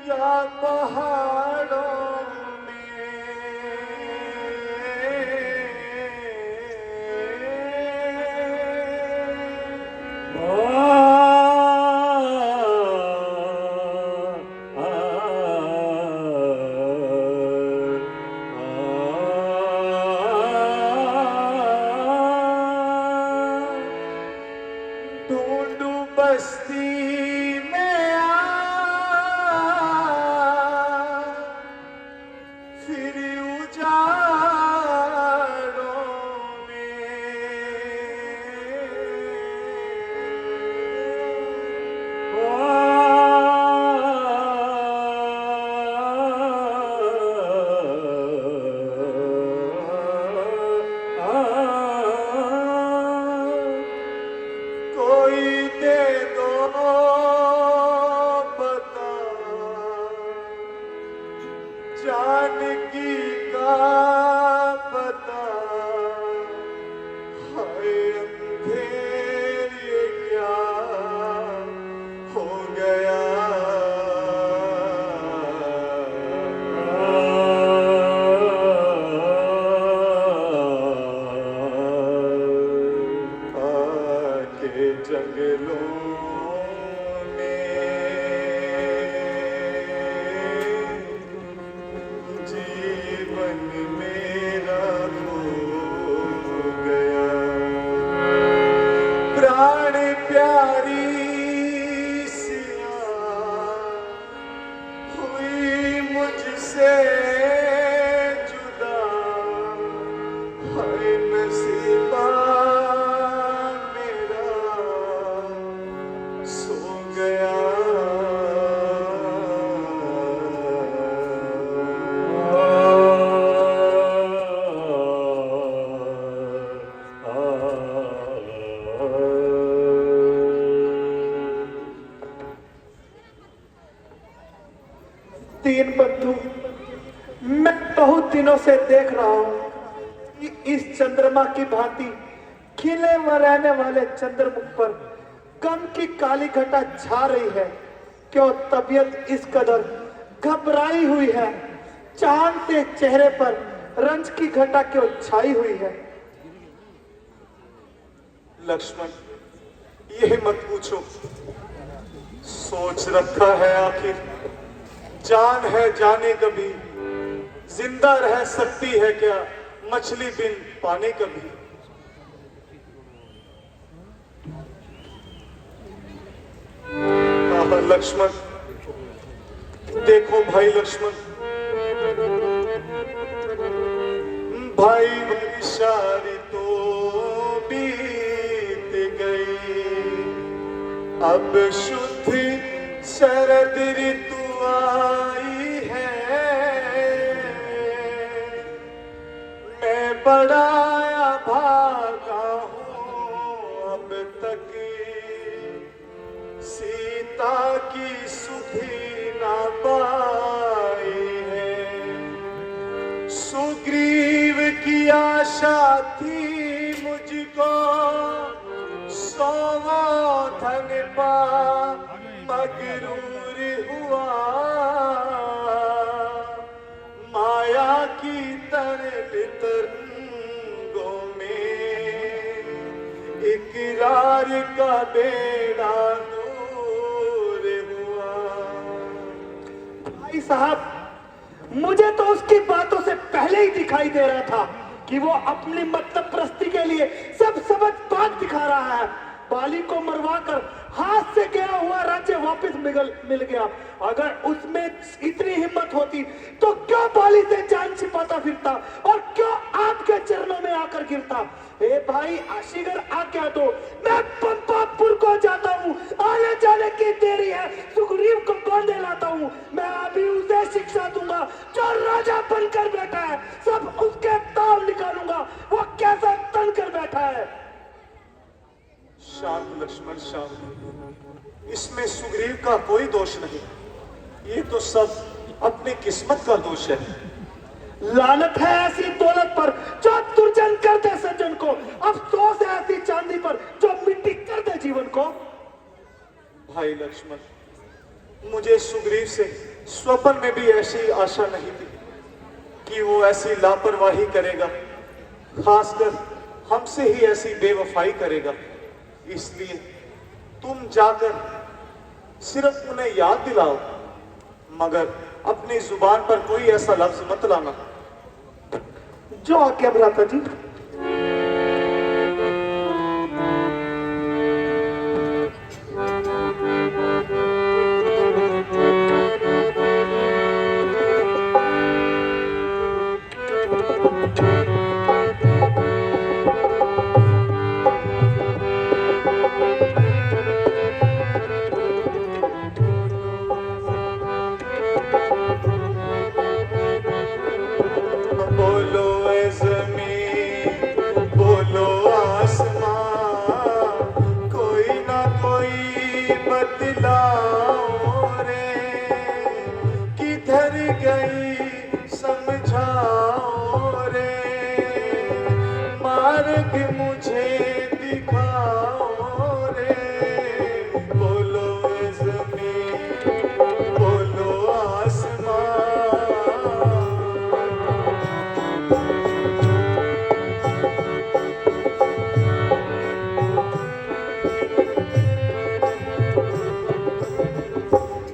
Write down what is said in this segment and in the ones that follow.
या पहाड़ों ढूंढू बस्ती में फिर उजाड़ों कोई दे दो बता जानकी का पता हाय अंधेर ये क्या हो गया आके जंगलों जीवन मेरा हो गया प्राण प्यारी सिया हुई मुझसे जुदा है नसीबा मेरा सो गया तीन बंधु, मैं बहुत दिनों से देख रहा हूं कि इस चंद्रमा की भांति खिले व रहने वाले चंद्रमुख पर गम की काली घटा छा रही है। क्यों तबीयत इस कदर घबराई हुई है? चांद के चेहरे पर रंज की घटा क्यों छाई हुई है? लक्ष्मण, यह मत पूछो। सोच रखा है आखिर जान है जाने कभी, जिंदा रह सकती है क्या मछली बिन पानी कभी। लक्ष्मण देखो भाई लक्ष्मण, भाई वर्षारी तो बीत गई, अब शुद्ध शरद ऋतु आई है। मैं बड़ा भागा हूँ अब तक सीता की सुधि ना पाई है। सुग्रीव की आशा थी मुझको, सोवो धन पा मगरूर हुआ। माया की तरल तरंगों में इकरार का बेड़ा दूर हुआ। भाई साहब, मुझे तो उसकी बातों से पहले ही दिखाई दे रहा था कि वो अपनी मतलब प्रस्ती के लिए सब समझ बात दिखा रहा है। बाली को मरवाकर हाथ से गया हुआ राज्य वापस मिल गया। अगर उसमें इतनी हिम्मत होती तो क्यों बाली से जान छिपाता फिरता और क्यों आपके चरणों में आकर गिरता? ए भाई आशीगर आज्ञा दो, मैं पंपापुर को जाता हूँ। आने जाने की देरी है, सुग्रीव को बांधे लाता हूँ। मैं अभी उसे शिक्षा दूंगा जो राजा बनकर बैठा है। सब उसके ताव निकालूंगा, वो कैसा तन कर बैठा है। शांत लक्ष्मण शांत, इसमें सुग्रीव का कोई दोष नहीं। ये तो सब अपनी किस्मत का दोष है। लानत है ऐसी दौलत पर जो दुर्जन कर दे सज्जन को। अफसोस है ऐसी चांदी पर जो मिट्टी कर दे जीवन को। भाई लक्ष्मण, मुझे सुग्रीव से स्वप्न में भी ऐसी आशा नहीं थी कि वो ऐसी लापरवाही करेगा, खासकर हमसे ही ऐसी बेवफाई करेगा। इसलिए तुम जाकर सिर्फ उन्हें याद दिलाओ, मगर अपनी जुबान पर कोई ऐसा लफ्ज मत लाना। जो आज्ञा भ्राता जी।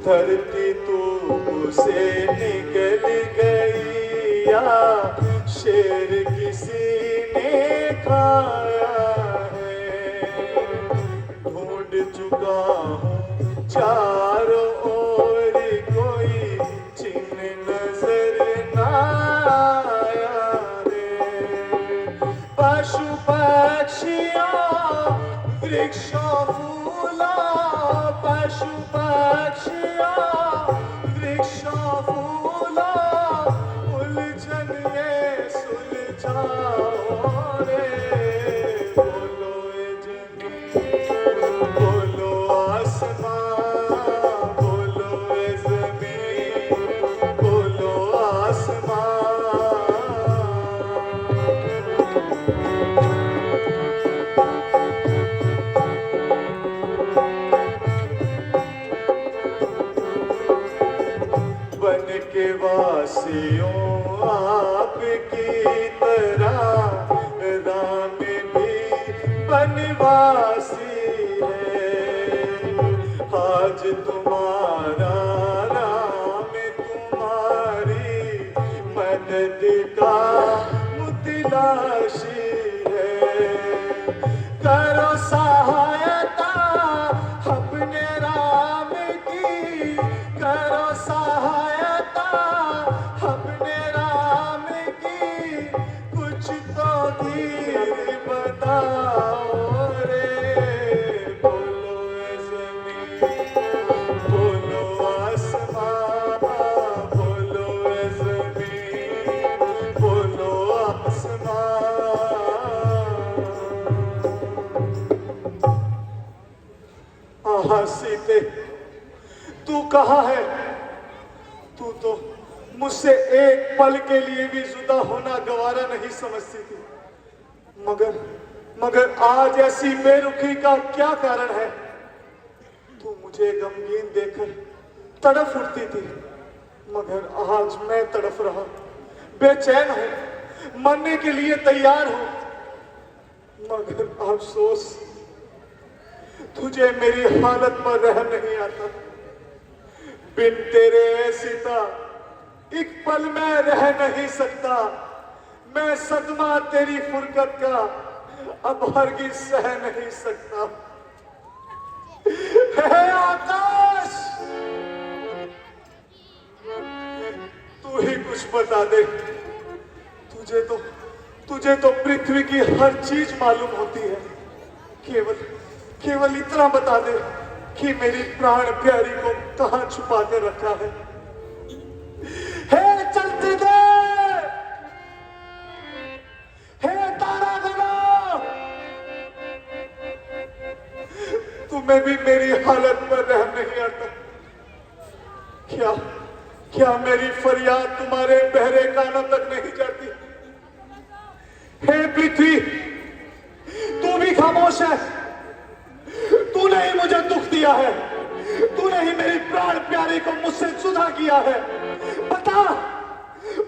धरती तू से निकल गई या शेर किसी ने खाया है। ढूंढ चुका हूँ चारों ओर, कोई चिन्ह नजर ना आया रे। पशु पक्षियों वृक्षों फूलों, पशु पक्षियों वृक्षों फूलों, उलझन ये सुलझाओ रे। बोलो ए जमीन, बोलो आसमां, बोलो ए जमीन, बोलो आसमां। बन के वासियों आपकी तरह राम भी बनवासी है। आज तुम्हारा राम तुम्हारी मदद का मुतलाशी है। करो सहायता अपने राम की, करो सहायता अपने राम की, कुछ तो धीर बताओ रे। बोलो ए ज़मीन, बोलो आसमां, बोलो ए ज़मीन, बोलो आसमां। आहा सीते, तू कहाँ है? तू तो मुझसे एक पल के लिए भी जुदा होना गवारा नहीं समझती थी, मगर आज ऐसी बेरुखी का क्या कारण है? तू मुझे गमगीन देखकर तड़फ उठती थी, मगर आज मैं तड़फ रहा, बेचैन हूं, मरने के लिए तैयार हूं, मगर अफसोस तुझे मेरी हालत पर रहम नहीं आता। बिन तेरे सीता एक पल में रह नहीं सकता। मैं सदमा तेरी फुरकत का अब हरगिज सह नहीं सकता। हे आकाश, तू ही कुछ बता दे। तुझे तो पृथ्वी की हर चीज मालूम होती है। केवल इतना बता दे कि मेरी प्राण प्यारी को कहां छुपा के रखा है। हे चलते दे, हे तारा गणा, तुम्हें भी मेरी हालत पर रहम नहीं आता। क्या मेरी फरियाद तुम्हारे बहरे कानों तक नहीं जाती? हे पृथ्वी, तू भी खामोश है। तूने ही मुझे दुख दिया है, तूने ही मेरी प्राण प्यारे को मुझसे जुदा किया है। बता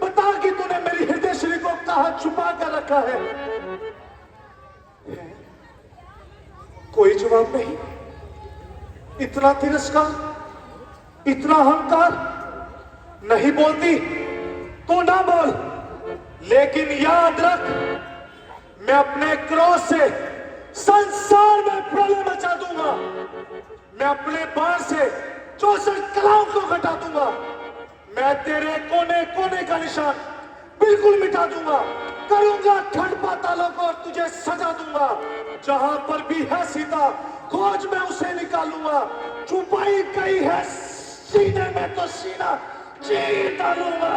बता कि तूने मेरी हृदय श्री को कहां छुपा कर रखा है? कोई जवाब नहीं। इतना तिरस्कार, इतना अहंकार। नहीं बोलती तो ना बोल, लेकिन याद रख, मैं अपने क्रोध से संसार में प्रलय मचा दूंगा। मैं अपने बाण से 64 कलाओं को घटा दूंगा। मैं तेरे कोने कोने का निशान बिल्कुल मिटा दूंगा। करूंगा ठंड पातालों को और तुझे सजा दूंगा। जहां पर भी है सीता, खोज में उसे निकालूंगा। छुपाई गई है सीने में तो सीना चीर डालूंगा।